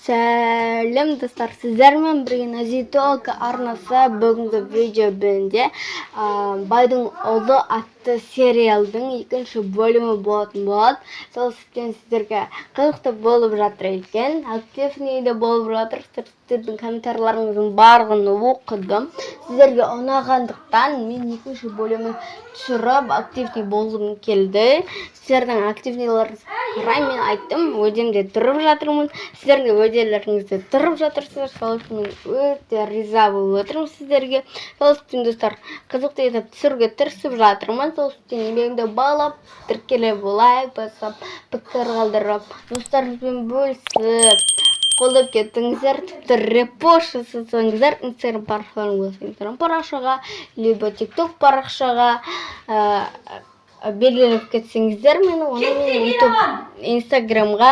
Сәлем достар, сіздермен бірге Назиток арнасы бүгінгі видео бөлімінде байдың ұлы атты сериалдың екінші бөлімі болатын болады. Сол себептен сіздерге қызықты болып жатыр екен. Активныйда болып жатыр. Сіздердің комментарийлеріңіздің барлығын оқыдым. Сіздерге ұнағандықтан мен екінші бөлімін түсіріп активный болғым келді. Сіздердің активныйларыңызды қарай мен айттым, өдемде тұрып жатырмын. Сіздерге өделеріңізді тұрып жатырсыздар. Сол үшін мен өте риза болып отырмын сіздерге. Сол үшін достар, қызықты етіп түсіруге тырысып жатырмын. Сол үшін еңбегімді бағалап, тіркеліп, лайк басып, пікір қалдырып, достарыңызбен бөлісіп, қолдап кеттіңіздер, тіпті репост жасасаңыздар, Instagram парақшаларың болса Instagram парақшаға, либо TikTok парақшаға белгілеп кетсеңіздер, оны мен YouTube, Instagramға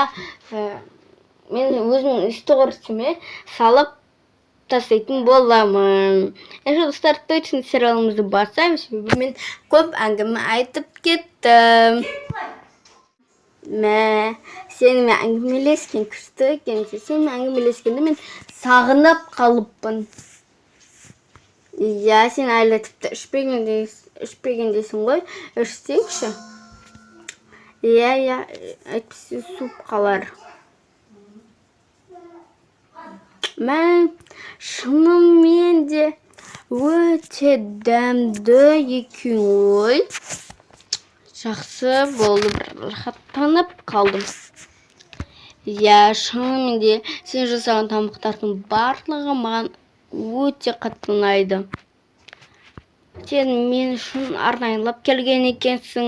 мен өзімнің сториме салып тастайтын боламын. Достар, точно сериалымызды бастаймыз, себебі мен көп әңгіме айтып кеттім. Сенімен әңгімелескен күшті екен. Сенімен әңгімелескенде мен сағынып қалыппын. Иә, сен әлі тіпті ішпегендейсің ғой. Ішсеңші. Иә, әйтпесе суып қалар. Мен шынымен де өте дәмді екен ғой. Жақсы болды, бір рахаттанып қалдым. Иә, шынымен де сен жасаған тамақтардың барлығы маған өте қатты ұнайды. Сен мен үшін арнайылап келген екенсің.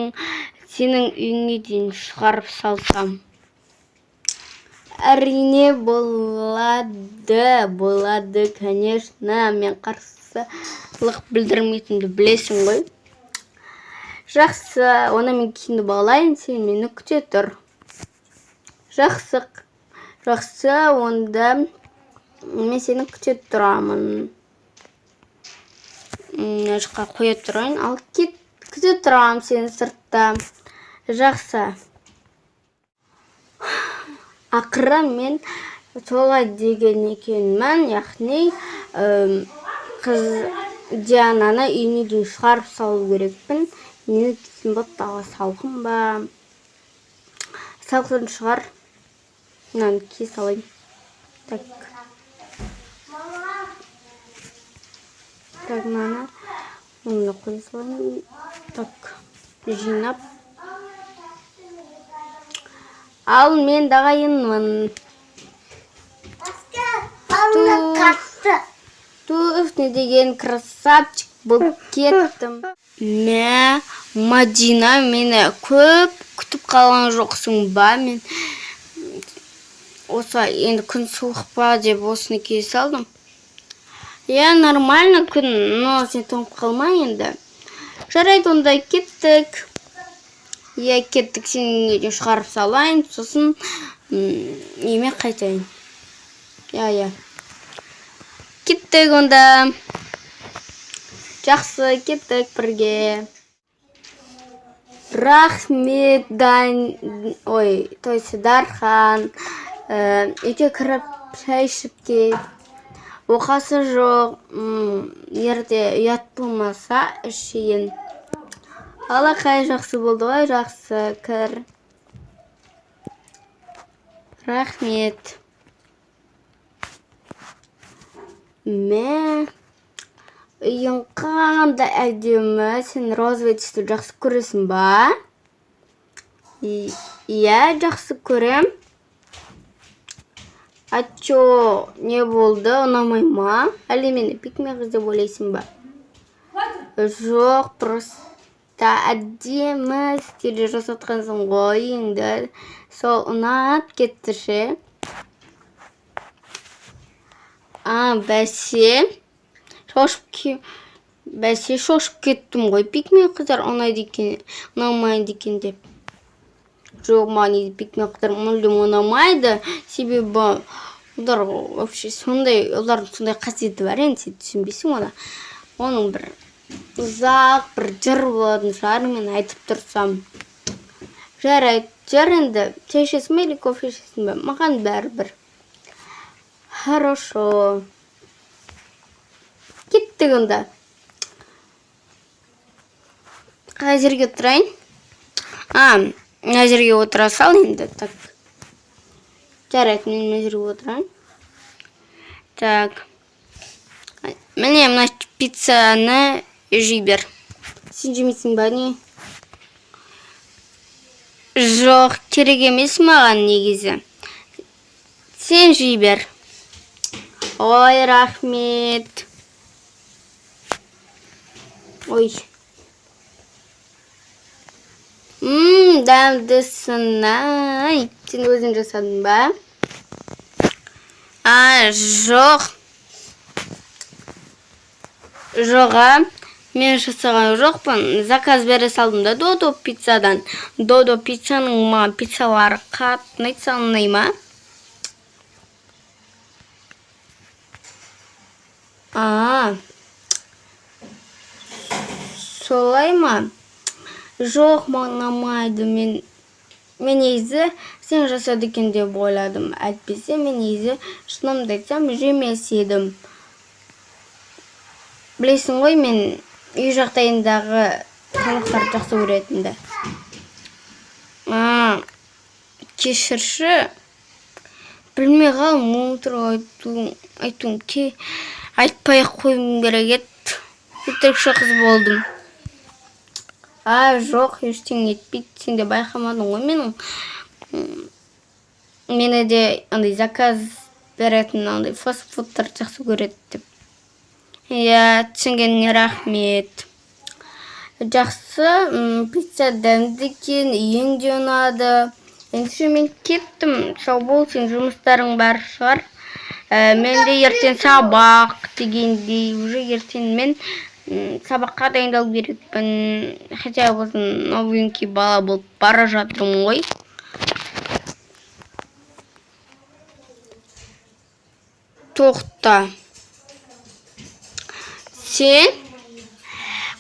Сенің үйіңе дейін шығарып салсам. Әрине болады, конечно. Мен қарсылық білдірмейтінді білесің ғой. Жақсы, оны мен кейінді бағалайын, сен мені күте тұр. Жақсы, онда мен сені күте тұрамын. Жаққа қоя тұрайын, ал күте тұрам сені сыртта. Жақсы. Ақыры мен солай деген екенмін, яғни қыз Диананы үйіне дейін шығарып салу керекпін. Нені кетсін бұд, тағы салқын ба? Салқын шығар. Мынаны кие салайын. Так, мынаны оны қой салайын. Так, жинап. Ал мен дағайынмын. Туф, не деген красавчик болып кеттім. Мадина, мені көп күтіп қалған жоқсың ба? Мен осы енді күн суық па деп осыны кие салдым. Иә, нормально күн, но сен тоңып қалма енді. Жарайды, онда кеттік. Иә, кеттік, сен шығарып салайын, сосын еме қайтайын. Иә. Кеттік онда. Жақсы, кеттік бірге. Рахмет, Дархан. Үйге кіріп шай ішіп кет. Оқасы жоқ, ерде ұят болмаса ішейін. Алақай, жақсы болды ғой, жақсы, кір. Рахмет. Үйің қандай әдемі, сен розовый түсті жақсы көресің ба? Иә, жақсы көрем. Ачо, не болды, ұнамай ма? Әлі мені пикме қыз деп ойлайсың ба? Жоқ, просто әдемі стилі жасатқансың ғой енді. Сол ұнап кетті ше. Бәсе шошып кеттім ғой. Пикме қыздар ұнамайды екен деп. Жоқ, маған пикме қыздар мүлдем ұнамайды. Себебі олардың сондай қасиеті бар, енді сен түсінбейсің оны. Оның бір ұзақ, бір жыр болатын шығар, мен айтып тұрсам. Жарайды, жар енді. Шай ішесің бе, или кофе ішесің бе? Маған бәрібір. Хорошо. Кеттік онда. Қай жерге отырайын? Мына жерге отыра сал енді. Так. Жарайды, мен мына жерге отырайын. Так. Міне мына пиццаны жей бер. Сен жемейсің ба не? Жоқ, керек емес маған негізі. Сен жей бер. Ой, рахмет. Ой. Дәмдісін, ай. Сен өзің жасадың ба? Жоқ. Жоға, мен жасаған жоқпын. Заказ бере салдым да Додо пиццадан. Додо пиццаның маған пиццалары қатты ұнай ма? Солай ма? Жоқ, маған ұнамайды. Мен негізі сен жасады екен деп ойладым. Әйтпесе мен негізі шынымды айтсам жемес едім. Білесің ғой, мен үй жағдайындағы тамақтарды жақсы көретінді. Кешірші. Білмей қалым, оны туралы айтуым ке. Айтпай-ақ қойым керек еді. Өтірікші қыз болдым. Жоқ, ештеңе етпейді. Сен де байқамадың ғой мені де андай заказ беретін андай фастфудтар жақсы көреді деп. Иә, түсінгеніңе рахмет. Жақсы, пицца дәмді екен, ең де ұнады. Ендеше мен кеттім. Сау бол, сен жұмыстарың бар шығар. Мен де ертең сабақ дегендей, уже ертең мен сабаққа дайындалу керекпін. Хотя болсын новенький бала болып бара жатырмын ғой. Тоқта. Сен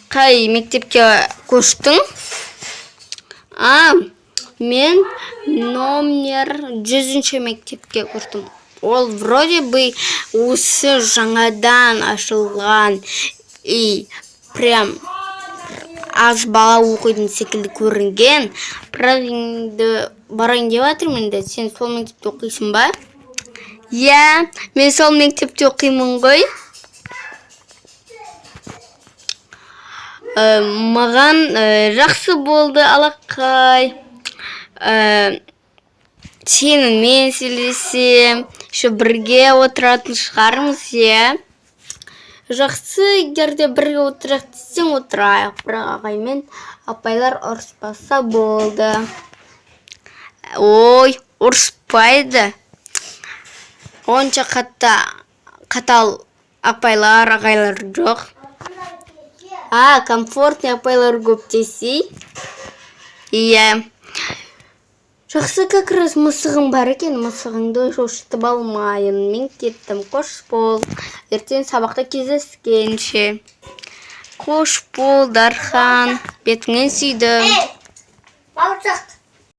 қай мектепке көштің? Мен номер 100-ші мектепке көштім. Ол вроде бы осы жаңадан ашылған и прям аз бала оқитын секілді көрінген. Бірақ енді барайын деп жатырмын енді. Сен сол мектепте оқисың ба? Иә, мен сол мектепте оқимын ғой. Маған жақсы болды, алақай. Сенімен сөйлесем, бірге отыратын шығармыз, иә? Жақсы, егерде бірге отырайық десең отырайық. Бірақ ағаймен апайлар ұрыспаса болды. Ой, ұрыспайды. Онша қатал апайлар, ағайлар жоқ. Комфортный апайлар көп десей. Иә. Жақсы, как раз мысығым бар екен. Мысығыңды шошытып алмайын. Мен кеттім. Қош бол. Ертең сабақта кездескенше. Қош бол, Дархан. Бетіңнен сүйдім.